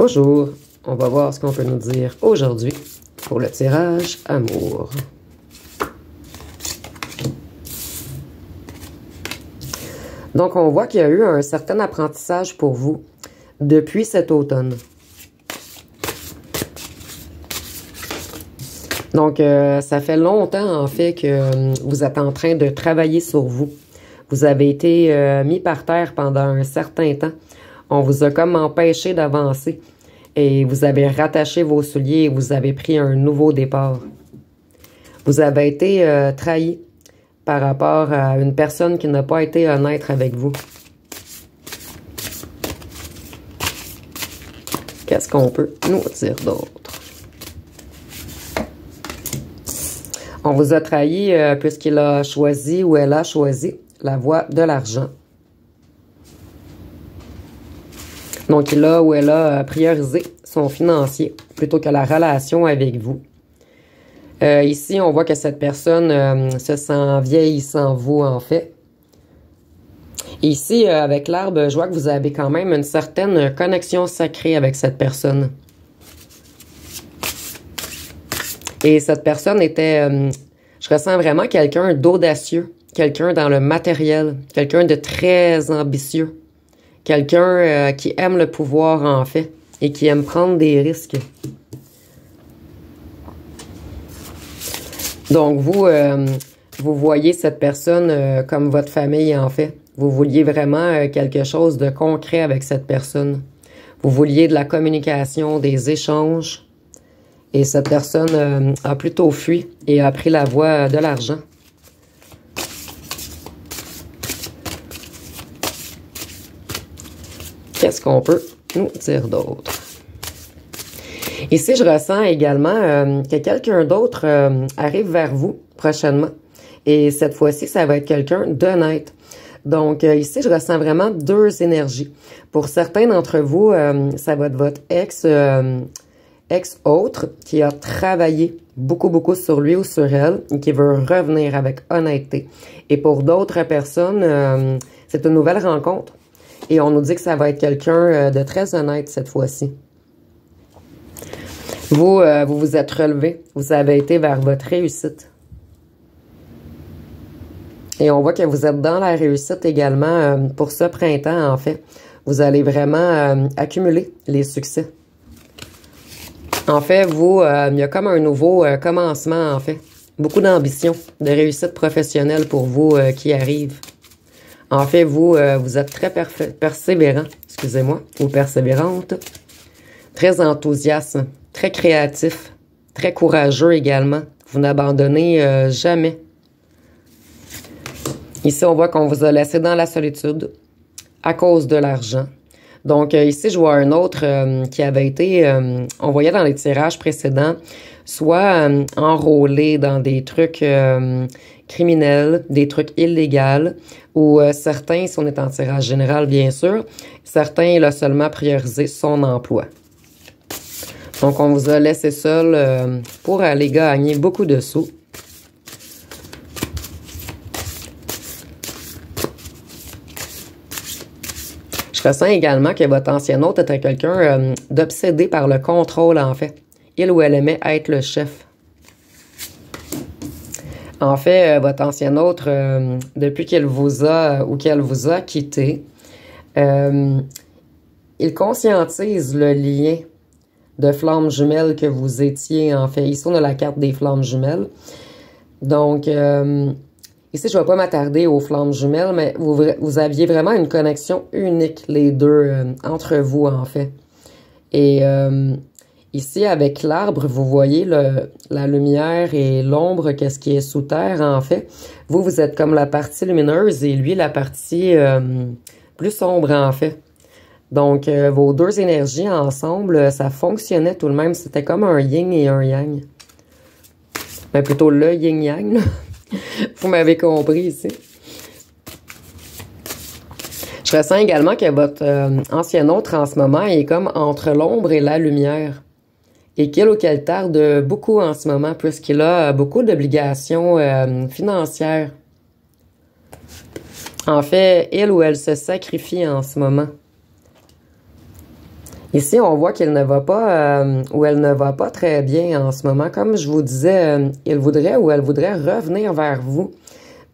Bonjour, on va voir ce qu'on peut nous dire aujourd'hui pour le tirage amour. Donc, on voit qu'il y a eu un certain apprentissage pour vous depuis cet automne. Donc, ça fait longtemps, en fait, que vous êtes en train de travailler sur vous. Vous avez été mis par terre pendant un certain temps. On vous a comme empêché d'avancer. Et vous avez rattaché vos souliers et vous avez pris un nouveau départ. Vous avez été trahi par rapport à une personne qui n'a pas été honnête avec vous. Qu'est-ce qu'on peut nous dire d'autre? On vous a trahi puisqu'il a choisi ou elle a choisi la voie de l'argent. Donc, il a ou elle a priorisé son financier plutôt que la relation avec vous. Ici, on voit que cette personne se sent vieille sans vous, en fait. Ici, avec l'arbre, je vois que vous avez quand même une certaine connexion sacrée avec cette personne. Et cette personne était, je ressens vraiment quelqu'un d'audacieux, quelqu'un dans le matériel, quelqu'un de très ambitieux. Quelqu'un qui aime le pouvoir, en fait, et qui aime prendre des risques. Donc, vous voyez cette personne comme votre famille, en fait. Vous vouliez vraiment quelque chose de concret avec cette personne. Vous vouliez de la communication, des échanges. Et cette personne a plutôt fui et a pris la voie de l'argent. Qu'est-ce qu'on peut nous dire d'autre? Ici, je ressens également que quelqu'un d'autre arrive vers vous prochainement. Et cette fois-ci, ça va être quelqu'un d'honnête. Donc, ici, je ressens vraiment deux énergies. Pour certains d'entre vous, ça va être votre ex-autre qui a travaillé beaucoup sur lui ou sur elle et qui veut revenir avec honnêteté. Et pour d'autres personnes, c'est une nouvelle rencontre. Et on nous dit que ça va être quelqu'un de très honnête cette fois-ci. Vous vous êtes relevé. Vous avez été vers votre réussite. Et on voit que vous êtes dans la réussite également pour ce printemps, en fait. Vous allez vraiment accumuler les succès. En fait, il y a comme un nouveau commencement, en fait. Beaucoup d'ambition, de réussite professionnelle pour vous qui arrive. En fait, vous êtes très persévérant, excusez-moi, ou persévérante, très enthousiaste, très créatif, très courageux également. Vous n'abandonnez jamais. Ici, on voit qu'on vous a laissé dans la solitude à cause de l'argent. Donc, ici, je vois un autre qui avait été, on voyait dans les tirages précédents, soit enrôlé dans des trucs criminels, des trucs illégaux, ou certains, si on est en tirage général, bien sûr, certains, il a seulement priorisé son emploi. Donc, on vous a laissé seul pour aller gagner beaucoup de sous. Je ressens également que votre ancien hôte était quelqu'un d'obsédé par le contrôle, en fait. Il ou elle aimait être le chef. En fait, votre ancien hôte, depuis qu'il vous a ou qu'elle vous a quitté, il conscientise le lien de flammes jumelles que vous étiez, en fait. Ici, on a la carte des flammes jumelles. Donc, ici, je ne vais pas m'attarder aux flammes jumelles, mais vous aviez vraiment une connexion unique, les deux, entre vous, en fait. Et ici, avec l'arbre, vous voyez la lumière et l'ombre, qu'est-ce qui est sous terre, en fait. Vous êtes comme la partie lumineuse et lui, la partie plus sombre, en fait. Donc, vos deux énergies ensemble, ça fonctionnait tout de même. C'était comme un yin et un yang. Mais plutôt le yin-yang, là. Vous m'avez compris ici. Je ressens également que votre ancien autre en ce moment est comme entre l'ombre et la lumière. Et qu'il ou qu'elle tarde beaucoup en ce moment puisqu'il a beaucoup d'obligations financières. En fait, il ou elle se sacrifie en ce moment. Ici, on voit qu'il ne va pas, ou elle ne va pas très bien en ce moment. Comme je vous disais, il voudrait ou elle voudrait revenir vers vous.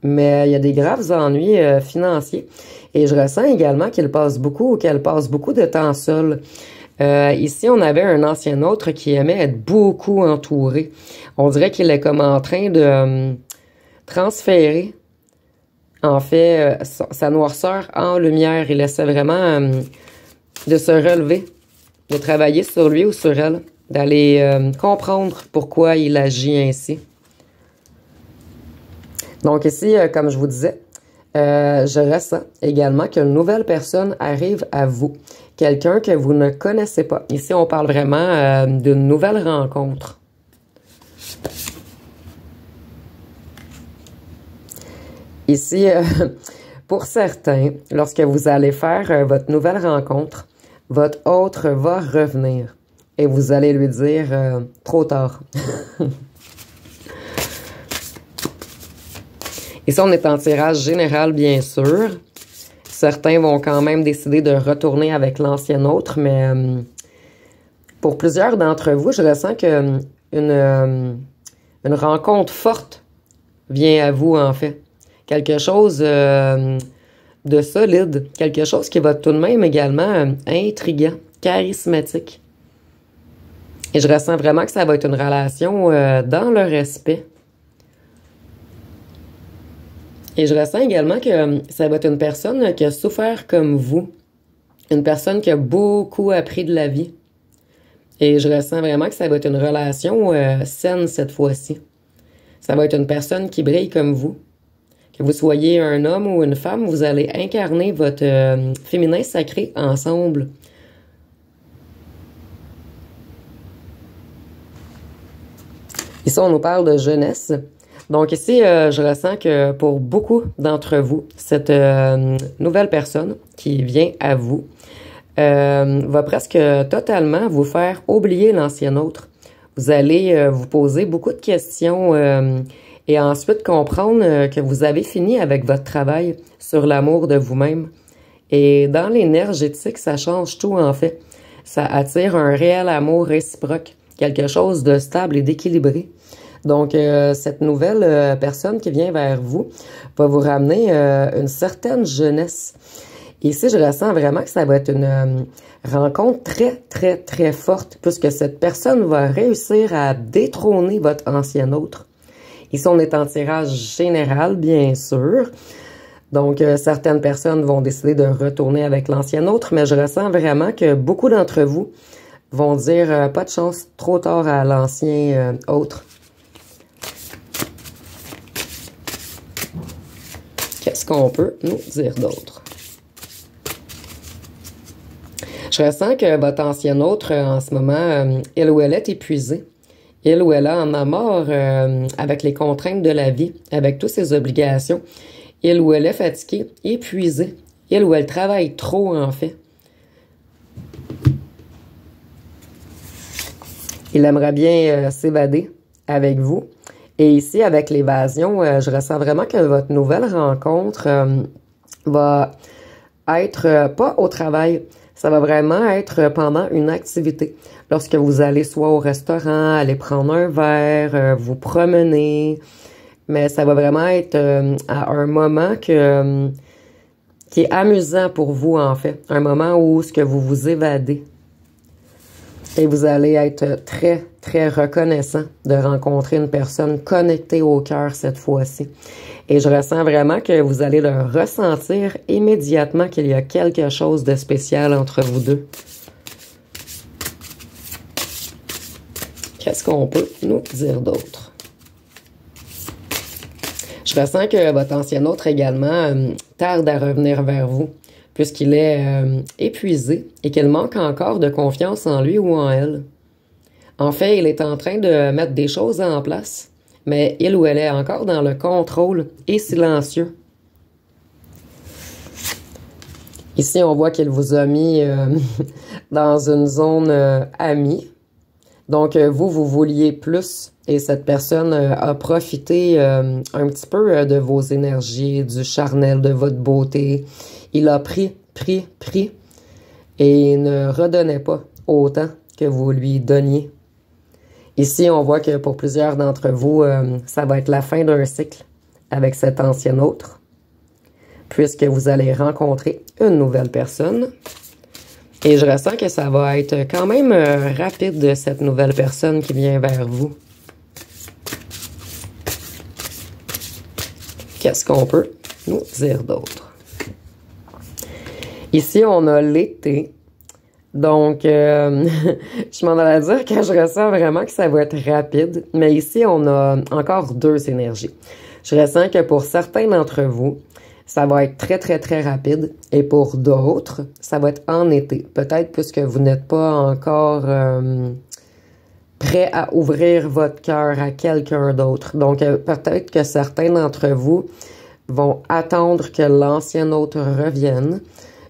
Mais il y a des graves ennuis financiers. Et je ressens également qu'il passe beaucoup ou qu'elle passe beaucoup de temps seule. Ici, on avait un ancien autre qui aimait être beaucoup entouré. On dirait qu'il est comme en train de transférer, en fait, sa noirceur en lumière. Il essaie vraiment de se relever, de travailler sur lui ou sur elle, d'aller comprendre pourquoi il agit ainsi. Donc ici, comme je vous disais, je ressens également qu'une nouvelle personne arrive à vous. Quelqu'un que vous ne connaissez pas. Ici, on parle vraiment d'une nouvelle rencontre. Ici, pour certains, lorsque vous allez faire votre nouvelle rencontre, votre autre va revenir et vous allez lui dire trop tard. Ici, on est en tirage général, bien sûr. Certains vont quand même décider de retourner avec l'ancien autre, mais pour plusieurs d'entre vous, je ressens que une rencontre forte vient à vous, en fait. Quelque chose de solide, quelque chose qui va tout de même également intriguant, charismatique. Et je ressens vraiment que ça va être une relation dans le respect. Et je ressens également que ça va être une personne qui a souffert comme vous. Une personne qui a beaucoup appris de la vie. Et je ressens vraiment que ça va être une relation saine cette fois-ci. Ça va être une personne qui brille comme vous. Que vous soyez un homme ou une femme, vous allez incarner votre féminin sacré ensemble. Ici, on nous parle de jeunesse. Donc ici, je ressens que pour beaucoup d'entre vous, cette nouvelle personne qui vient à vous va presque totalement vous faire oublier l'ancien autre. Vous allez vous poser beaucoup de questions et ensuite comprendre que vous avez fini avec votre travail sur l'amour de vous-même. Et dans l'énergétique, ça change tout en fait. Ça attire un réel amour réciproque, quelque chose de stable et d'équilibré. Donc, cette nouvelle personne qui vient vers vous va vous ramener une certaine jeunesse. Ici, je ressens vraiment que ça va être une rencontre très, très, très forte puisque cette personne va réussir à détrôner votre ancien autre. Ici, on est en tirage général, bien sûr. Donc, certaines personnes vont décider de retourner avec l'ancien autre, mais je ressens vraiment que beaucoup d'entre vous vont dire pas de chance, trop tard à l'ancien autre. Qu'est-ce qu'on peut nous dire d'autre? Je ressens que votre ancien autre, en ce moment, il ou elle est épuisé. Il ou elle en a marre avec les contraintes de la vie, avec toutes ses obligations. Il ou elle est fatigué, épuisé. Il ou elle travaille trop, en fait. Il aimerait bien s'évader avec vous. Et ici, avec l'évasion, je ressens vraiment que votre nouvelle rencontre va être pas au travail. Ça va vraiment être pendant une activité. Lorsque vous allez soit au restaurant, aller prendre un verre, vous promener. Mais ça va vraiment être à un moment qui est amusant pour vous, en fait. Un moment où ce que vous vous évadez. Et vous allez être très, très reconnaissant de rencontrer une personne connectée au cœur cette fois-ci. Et je ressens vraiment que vous allez le ressentir immédiatement qu'il y a quelque chose de spécial entre vous deux. Qu'est-ce qu'on peut nous dire d'autre? Je ressens que votre ancien autre également tarde à revenir vers vous, puisqu'il est épuisé et qu'il manque encore de confiance en lui ou en elle. En fait, il est en train de mettre des choses en place, mais il ou elle est encore dans le contrôle et silencieux. Ici, on voit qu'il vous a mis dans une zone amie. Donc, vous vouliez plus et cette personne a profité un petit peu de vos énergies, du charnel, de votre beauté. Il a pris. et ne redonnait pas autant que vous lui donniez. Ici, on voit que pour plusieurs d'entre vous, ça va être la fin d'un cycle avec cet ancien autre, puisque vous allez rencontrer une nouvelle personne. Et je ressens que ça va être quand même rapide, cette nouvelle personne qui vient vers vous. Qu'est-ce qu'on peut nous dire d'autre? Ici, on a l'été. Donc, je m'en allais dire que je ressens vraiment que ça va être rapide. Mais ici, on a encore deux énergies. Je ressens que pour certains d'entre vous, ça va être très, très, très rapide. Et pour d'autres, ça va être en été. Peut-être puisque vous n'êtes pas encore prêt à ouvrir votre cœur à quelqu'un d'autre. Donc, peut-être que certains d'entre vous vont attendre que l'ancien autre revienne,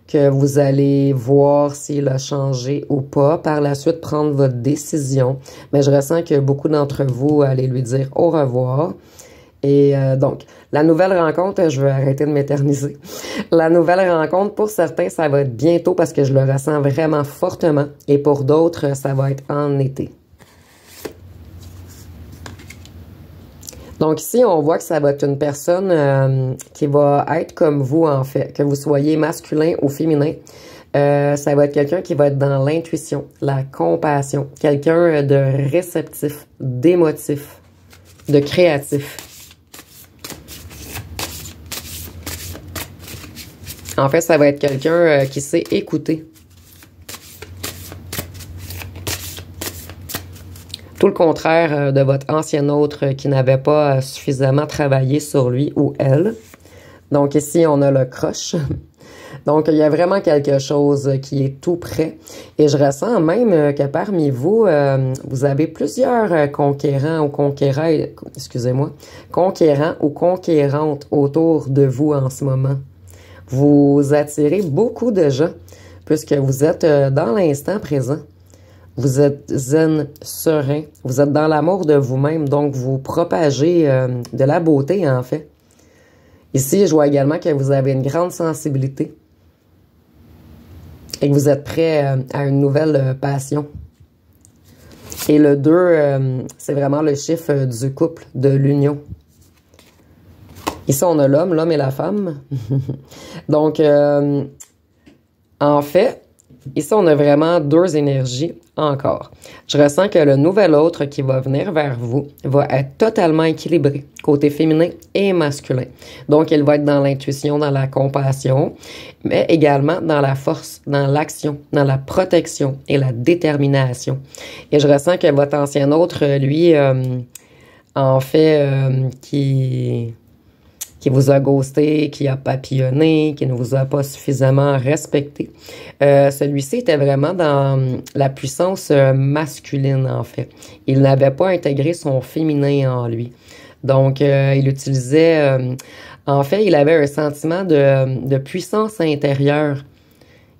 que vous allez voir s'il a changé ou pas. Par la suite, prendre votre décision. Mais je ressens que beaucoup d'entre vous allez lui dire au revoir. Et donc, la nouvelle rencontre, je vais arrêter de m'éterniser. La nouvelle rencontre, pour certains, ça va être bientôt parce que je le ressens vraiment fortement. Et pour d'autres, ça va être en été. Donc ici, on voit que ça va être une personne qui va être comme vous, en fait, que vous soyez masculin ou féminin. Ça va être quelqu'un qui va être dans l'intuition, la compassion, quelqu'un de réceptif, d'émotif, de créatif. En fait, ça va être quelqu'un qui sait écouter. Tout le contraire de votre ancien autre qui n'avait pas suffisamment travaillé sur lui ou elle. Donc ici, on a le croche. Donc, il y a vraiment quelque chose qui est tout prêt. Et je ressens même que parmi vous, vous avez plusieurs conquérants ou conquérants, excusez-moi, conquérants ou conquérantes autour de vous en ce moment. Vous attirez beaucoup de gens puisque vous êtes dans l'instant présent. Vous êtes zen, serein, vous êtes dans l'amour de vous-même, donc vous propagez de la beauté en fait. Ici, je vois également que vous avez une grande sensibilité et que vous êtes prêt à une nouvelle passion. Et le 2, c'est vraiment le chiffre du couple, de l'union. Ici, on a l'homme et la femme. Donc, en fait, ici, on a vraiment deux énergies encore. Je ressens que le nouvel autre qui va venir vers vous va être totalement équilibré, côté féminin et masculin. Donc, il va être dans l'intuition, dans la compassion, mais également dans la force, dans l'action, dans la protection et la détermination. Et je ressens que votre ancien autre, lui, en fait, qui vous a ghosté, qui a papillonné, qui ne vous a pas suffisamment respecté. Celui-ci était vraiment dans la puissance masculine, en fait. Il n'avait pas intégré son féminin en lui. Donc, il utilisait... en fait, il avait un sentiment de puissance intérieure.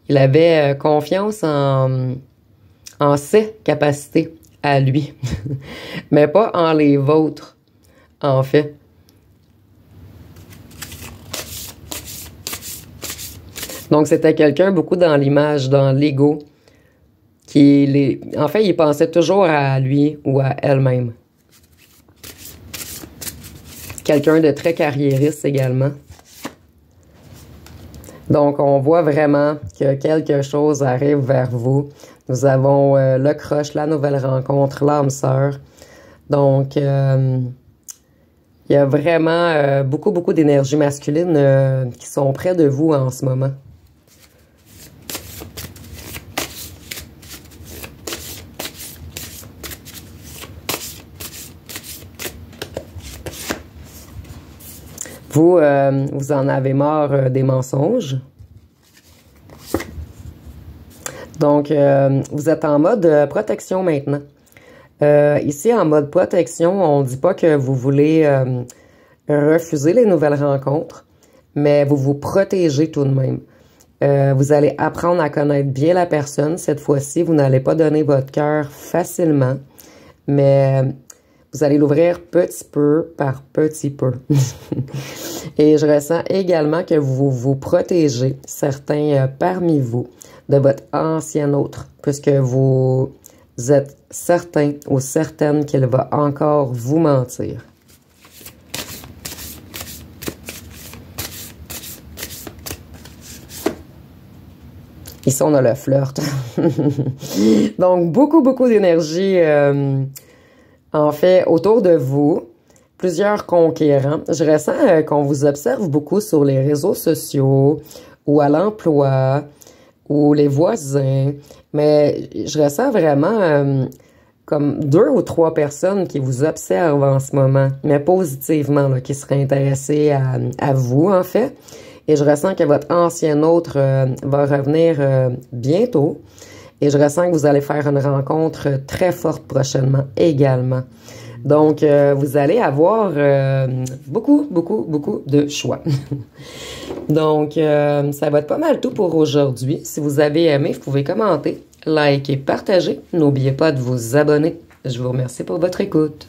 Il avait confiance en ses capacités à lui, mais pas en les vôtres, en fait. Donc, c'était quelqu'un beaucoup dans l'image, dans l'ego, en fait, il pensait toujours à lui ou à elle-même. Quelqu'un de très carriériste également. Donc, on voit vraiment que quelque chose arrive vers vous. Nous avons le croche, la nouvelle rencontre, l'âme sœur. Donc, il y a vraiment beaucoup d'énergie masculine qui sont près de vous en ce moment. Vous, vous en avez marre des mensonges. Donc, vous êtes en mode protection maintenant. Ici, en mode protection, on ne dit pas que vous voulez refuser les nouvelles rencontres, mais vous vous protégez tout de même. Vous allez apprendre à connaître bien la personne. Cette fois-ci, vous n'allez pas donner votre cœur facilement, mais vous allez l'ouvrir petit peu par petit peu. Et je ressens également que vous vous protégez, certains parmi vous, de votre ancien autre, puisque vous êtes certain ou certaine qu'il va encore vous mentir. Ici, on a le flirt. Donc, beaucoup d'énergie, en fait, autour de vous. Plusieurs conquérants. Je ressens qu'on vous observe beaucoup sur les réseaux sociaux ou à l'emploi ou les voisins. Mais je ressens vraiment comme 2 ou 3 personnes qui vous observent en ce moment, mais positivement, là, qui seraient intéressées à vous, en fait. Et je ressens que votre ancien autre va revenir bientôt. Et je ressens que vous allez faire une rencontre très forte prochainement également. Donc, vous allez avoir beaucoup de choix. Donc, ça va être pas mal tout pour aujourd'hui. Si vous avez aimé, vous pouvez commenter, liker, partager. N'oubliez pas de vous abonner. Je vous remercie pour votre écoute.